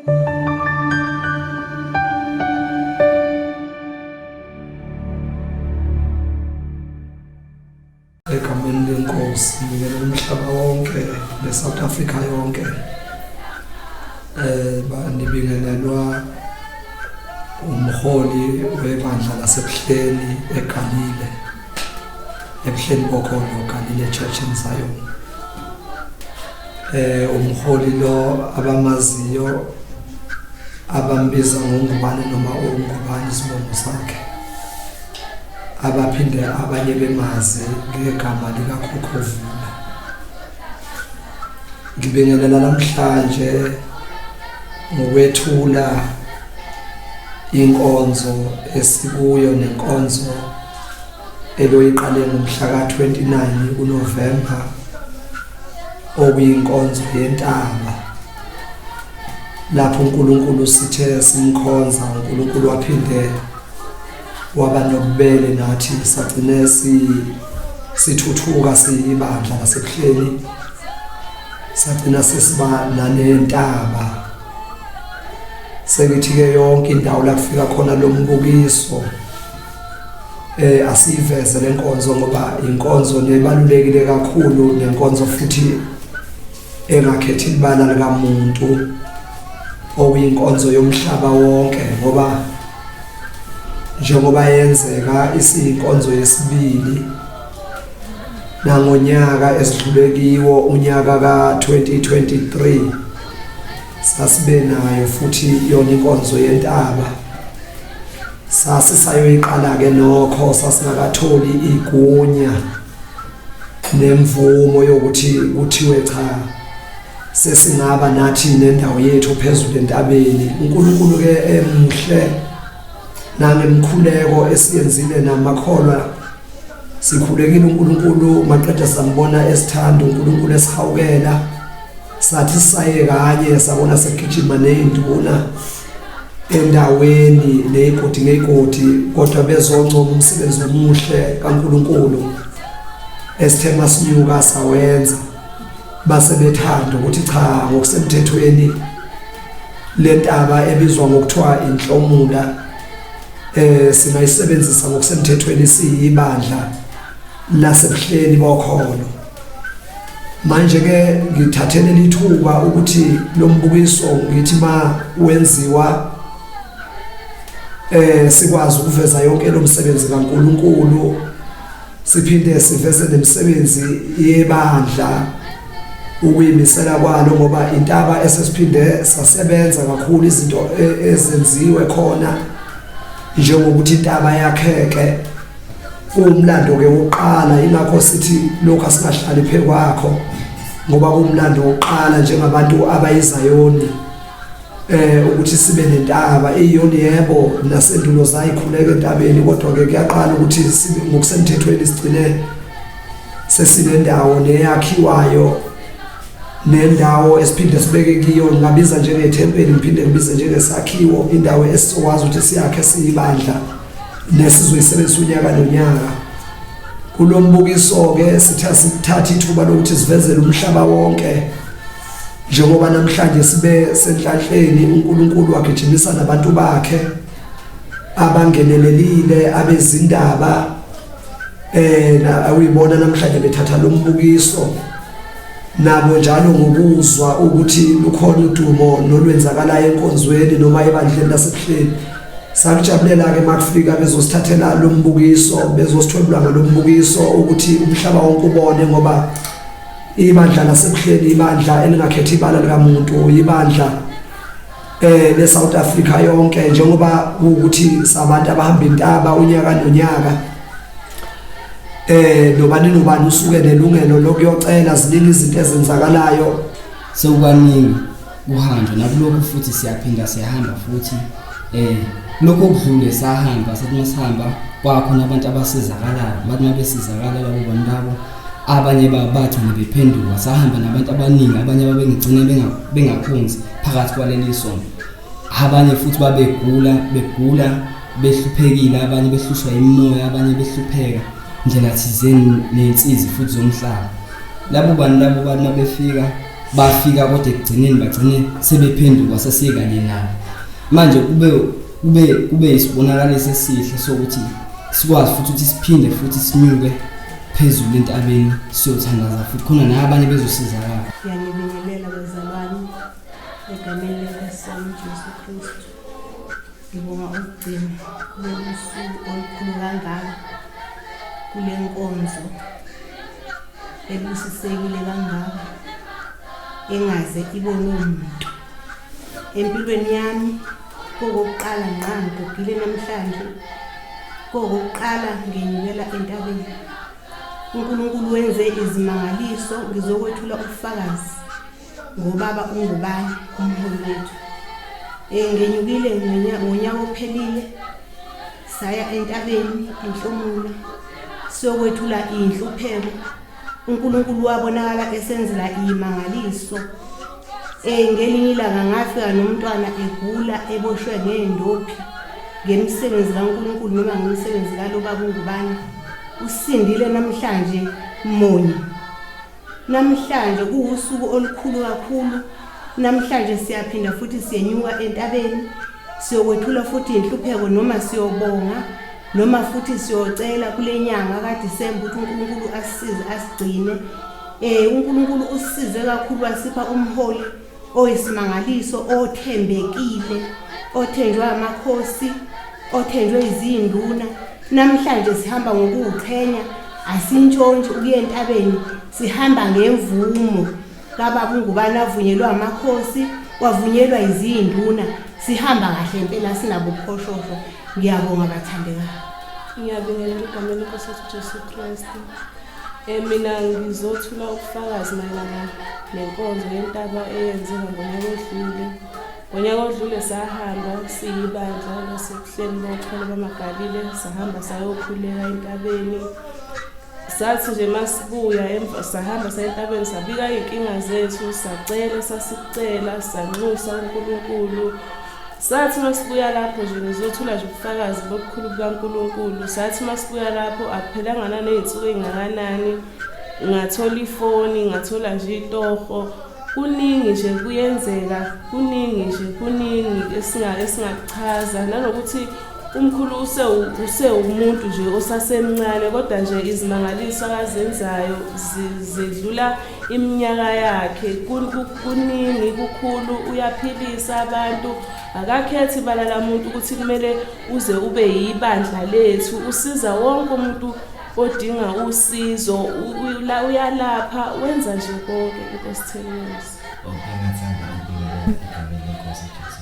Egameni lenkosi ngibingelela umhlaba wonke neSouth Africa yonke. Bandibingelelwa umholi webandla laseBuhleni eGalile, eBuhleni Bokholo Galile Church in Zion. Umholi lo abamaziyo abambiza ngoNgubane noma uNgubane isibongo sakhe, abaphinde abanye bemazi ngegama likaKhukhuvula. Ngibingelela namhlanje ngokwethula inkonzo esikuyo nenkonzo eloyiqale ngomhla ka-29 kuNovemba, okuyinkonzo yentaba, lapho uNkulunkulu sithe simkhonza, uNkulunkulu waphinde waba nobubele nathi sagcine sithuthuka siyibandla laseBuhleni, sagcina sesiba nanentaba. Sekuthi-ke yonke indawo la kufika khona lo mbukiso asiveze lenkonzo ngoba inkonzo nebalulekile kakhulu, nenkonzo futhi engakhethi ibala likamuntu, okuyinkonzo yomhlaba wonke, ngoba njengoba yenzeka isiyinkonzo yesibili nangonyaka esidlulekiwo, unyaka ka-2023 sasibe nayo futhi yona inkonzo yentaba. Sayoyiqala-ke nokho sasingakatholi igunya nemvumo yokuthi kuthiwe cha sesingaba nathi nendawo yethu phezulu entabeni. uNkulunkulu-ke emuhle nangemkhuleko esiyenzile namakholwa, sikhulekile uNkulunkulu maqeda sambona esithanda uNkulunkulu esihawukela, sathi saye kanye sabona segijima ney'nduna endaweni ney'godi ngey'godi, kodwa bezoncoma umsebenzi omuhle kaNkulunkulu esithe masinyuka sawenza. Base bethanda ukuthi cha, ngokusemthethweni lentaba ebizwa ngokuthiwa inhlomula singayisebenzisa ngokusemthethweni siyibandla laseBuhleni Bokholo. Manje-ke ngithathele lithuba ukuthi lo mbukiso ngithi ma wenziwa sikwazi ukuveza yonke lo msebenzi kaNkulunkulu, siphinde siveze nemisebenzi yebandla, ukuyimisela kwalo, ngoba intaba esesiphinde sasebenza kakhulu izinto ezenziwe khona, njengokuthi intaba yakheke umlando-ke wokuqala. Ingakho sithi lokhu asingahlali phe kwakho, ngoba kumlando wokuqala njengabantu abayizayoni ukuthi sibe nentaba. Iyona yebo nasendulo zayikhuleka entabeni, kodwa-ke kuyaqala ukuthi sibe ngokusemthethweni sigcine sesinendawo neyakhiwayo, nendawo esiphinde sibeke kiyo. Ngabiza njengethempeli, ngiphinde ngibize njengesakhiwo, indawo esizokwazi ukuthi siyakhe siyibandla nesizoyisebenzisa unyaka nonyaka. Kulo mbukiso-ke sithatha ithuba lokuthi sivezele umhlaba wonke, njengoba namhlanje sibe senhlanhleni uNkulunkulu wagijimisa nabantu bakhe abangenelelile abezindaba. Awuyibona namhlanje bethatha lo mbukiso nabo njalo ngokuzwa ukuthi lukhona udumo nolwenzakalayo enkonzweni noma ebandleni laseBuhleni. Sakujabulela-ke makufika bezosithathela lo mbukiso, bezosithwebula ngalo mbukiso ukuthi umhlaba wonke ubone, ngoba ibandla laseBuhleni ibandla elingakhethi ibala likamuntu, ibandla leSouth Africa yonke, njengoba ukuthi sabantu abahamba intaba unyaka nonyaka. Nobani usuke nelungelo lokuyocela, ziningi izinto ezenzakalayo, sekukaningi uhambo nakulokhu futhi siyaphinda siyahamba futhi lokho okudlule sahamba, sathi masihamba kwakhona abantu abasizakalayo, bathi mabesizakala labo bantu labo, abanye bathi nebephenduka. Sahamba nabantu abaningi, abanye babengigcina bengakhonzi phakathi kwaleli sonto, abanye futhi begula behluphekile, abanye behlushwa yimoya, abanye behlupheka ndlela thizeni nensizi futhi zomhlaba. Labo bantu mabefika bafika kodwa ekugcineni bagcine sebephenduka sesiyekanye nabo. Manje kube isibonakaliso esihle sokuthi sikwazi futhi ukuthi siphinde futhi sinyuke phezulu entabeni siyothandaza futhi khona nabanye bezosizakala. Ngiyabingelela bazalwane egameni likaSami Jesu Kristu. Ngibonga ukugcina losuku olukhulu kangaka kule nkonzo ebusisekile kangaka engaze ibone umuntu empilweni yami. Kokuqala ngqa ngigugile namhlanje, kokuqala nginyukela entabeni. uNkulunkulu wenze izimangaliso, ngizokwethula ubufakazi ngobaba ungubani umholi wethu. Ngenyukile ngonyaka ophelile saya entabeni eNhlomula siyokwethula inhlupheko. uNkulunkulu wabonakala esenzela imangaliso. Ngelinye ilanga ngafika nomntwana egula eboshwe ngendophi ngemsebenzi kaNkulunkulu noma ngemisebenzi kalobaba ungubani. Usindile namhlanje Monye. Namhlanje kuwusuku olukhulu kakhulu. Namhlanje siyaphinda futhi siyenyuka entabeni siyokwethula futhi inhlupheko noma siyobonga noma futhi siyocela kule nyanga kaDisemba ukuthi uNkulunkulu asisize asigcine. uNkulunkulu usisize kakhulu wasipha umholi oyisimangaliso othembekile, othenjwe amakhosi, othenjwe izinduna. Namhlanje sihamba ngokuqhenya, asintshontshe ukuya entabeni, sihamba ngemvumo kababa ungubani avunyelwa amakhosi, wavunyelwa izinduna. Sihamba kahle impela sinabo ubuphoshosho. Ngiyabonga bathandekayo. Ngiyabingelela egameni lenkosi yethu Jesu Kristu. Mina ngizothula ubufakazi mayelana nenkonzo yentaba eyenzeka ngonyaka odlule. Ngonyaka odlule sahamba siyibandla lasebuhleni bokholo bamaGalile, sahamba sayokhuleka entabeni. Sathi nje masibuya sahamba sayentabeni sabika inkinga zethu, sacela sasicela sanxusa uNkulunkulu. Sathi masibuya lapho nje nizothula nje ubufakazi bokukhulu bukaNkulunkulu. Sathi masibuya lapho akuphelanga naney'nsuku ey'ngakanani ngathola ifoni, ngathola nje itoho. Kuningi nje kuyenzeka, kuningi esingakuchaza, nanokuthi umkhulu umuntu nje osasemncane kodwa nje izimangaliso akazenzayo zedlula iminyaka yakhe. Kuningi kukhulu, uyaphilisa abantu, akakhethi ibala lamuntu ukuthi kumele uze ube yibandla lethu. Usiza wonke umuntu odinga usizo, uyalapha, wenza nje konke Inkosi Thelezi. Ngingathanda ukubingelela egameni lenkosi Jesu.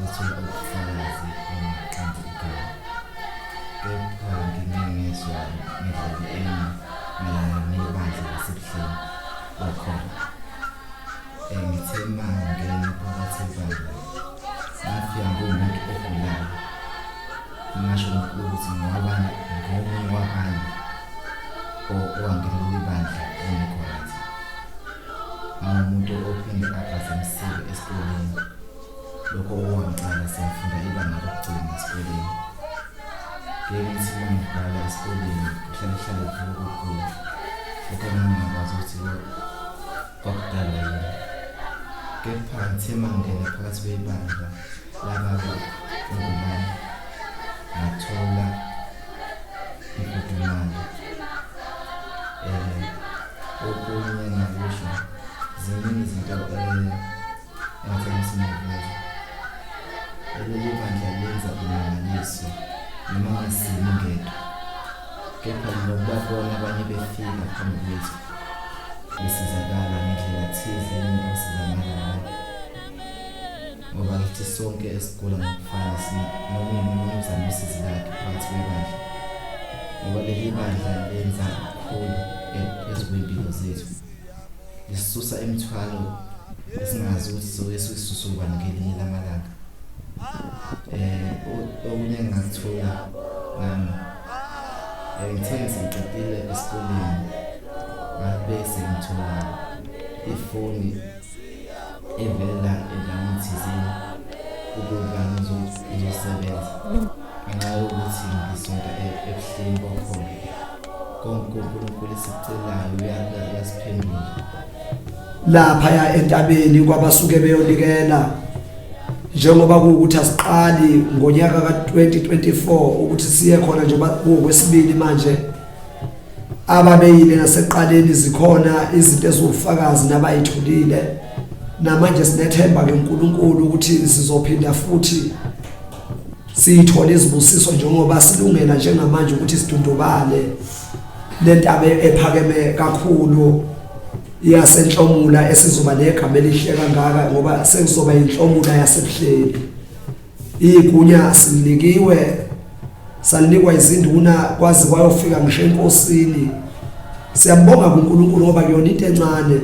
Ngithula ubufakazi omaqanti igama. Kepha ngingengezwa ngedlali enye mayelana nebandla lasebuhleni bokholo. Ngithe mangena phakathi ebandla ngafika ngumuntu ogulayo. Ngingasho ukuthi ngomunye wabanye owangenelela ibandla omkhwathi. Umuntu ophinde akasemsile esikoleni. Lokho owangicala siyafunda ibanga lokugcina esikoleni. Ngithi mangibhala esikoleni kuhlale kukhulu. Lokho ngingakwazi ukuthi kwakudala yini. Kepha ngithe mangena phakathi kwebandla lababa ungubani ngathola imfudumalo. Okunye ngakusho ziningi izinto engathemsimuveza. Leli bandla lenza imangaliso noma ngasini ngedwa. Kepha nokubabona abanye befika phambi kwethu besizakala ngendlela thize esizamalayo. Ngoba kithi sonke esigula ngokufana nomunye uzama usizi lakhe phakathi kwebandla. Ngoba leli bandla lenza kakhulu ezimpilo zethu. Lisisusa emthwalo esingazi ukuthi soyesusuka ngelinye lamalanga. Okunye ngakuthola ngami ngithe ngiqedile esikoleni bese ngithola ifoni evela endaweni thizeni ukuba ngizosebenza. ngenxa yokuthi ngisonta ebuhleni bokhona konke uNkulunkulu esicelayo uyasiphendula. Lapha entabeni kwabasuke beyonikela njengoba kuukuthi asiqali ngonyaka ka2024 ukuthi siye khona njengoba kuwesibili manje ababeyile naseqaleni zikhona izinto ezofakazi nabayithulile namanje sinethemba keNkulunkulu ukuthi sizophinda futhi siyithola izibusiso njengoba silungela njengamanje ukuthi sidundubale lentaba ephakeme kakhulu yasenhlomula esizoba negama elihle kangaka ngoba sekuzoba inhlomula yasebuhleli. Igunya silikiwe salinikwa izinduna kwazi kwayofika ngisho enkosini. Siyambonga kuNkulunkulu ngoba kuyona into encane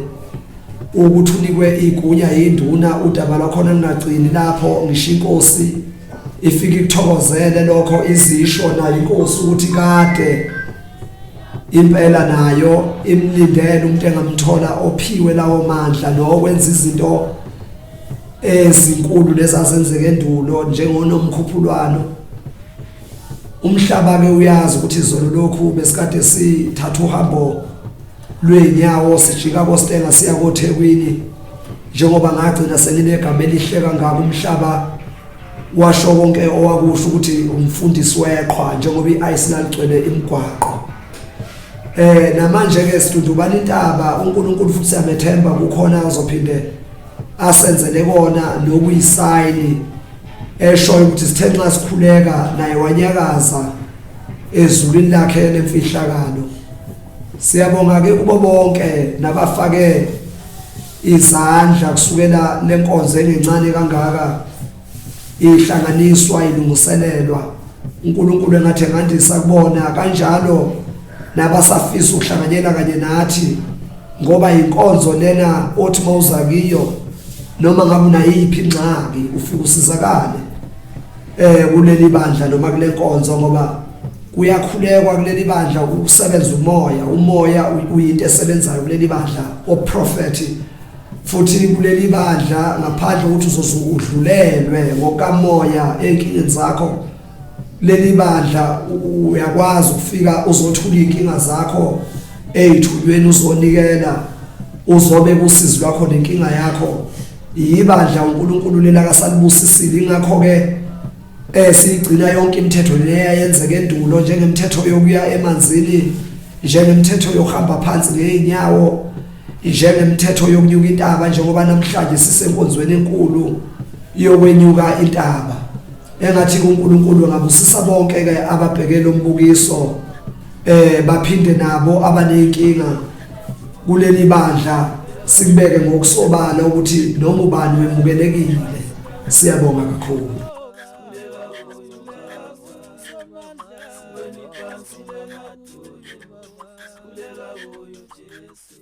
ukuthi unikwe igunya yinduna udaba lwakhona lingagcini lapho ngisho inkosi ifika ikuthokozele lokho izisho nayo inkosi ukuthi kade impela nayo imlindele umuntu engamthola ophiwe lawo mandla nokwenza izinto ezinkulu lezazenzeke endulo njengonomkhuphulwano. Umhlaba ke uyazi ukuthi izolo lokhu besikade sithatha uhambo lwenyawo sijika koStenga siya koThekwini njengoba ngagcina senginegama elihle kangaka umhlaba washo konke owakusho ukuthi umfundisi weqhwa njengoba iice laligcwele imigwaqo. Namanje ke sidudubala intaba uNkulunkulu futhi siyamethemba kukhona azophinde asenzele kona lokuyisayini eshoyo ukuthi sithe nxa sikhuleka naye wanyakaza ezulwini lakhe lemfihlakalo. Siyabonga ke kubo bonke nabafake izandla kusukela lenkonzo engencane kangaka ihlanganiswa ilungiselelwa. uNkulunkulu engathi ngandisa kubona kanjalo nabasafisa ukuhlanganyela kanye nathi ngoba inkonzo lena othi mawuza kiyo noma ngabe unayiphi ingxaki ufika usizakale kuleli bandla noma kule nkonzo ngoba kuyakhulekwa kuleli bandla ukusebenza umoya uyinto esebenzayo kuleli bandla oprofeti futhi kuleli bandla ngaphandle ukuthi uzozudlulelwe ngokamoya enkingeni zakho leli bandla uyakwazi ukufika uzothula inkinga zakho ezithunyweni uzonikela uzobe kusizi lwakho nenkinga yakho ibandla uNkulunkulu lela kasalibusisile. Ingakho ke sigcina yonke imithetho leya yenzeke endulo njengemithetho yokuya emanzini njengemithetho yokuhamba phansi ngeenyawo njengemithetho yokunyuka intaba njengoba namhlanje sisenkonzweni enkulu yokwenyuka intaba. Engathi uNkulunkulu ngabusisa bonke ke ababhekela umbukiso baphinde nabo abanenkinga kuleli bandla sibeke ngokusobala ukuthi noma ubani wemukelekile. Siyabonga kakhulu. Kulela uyo Jesu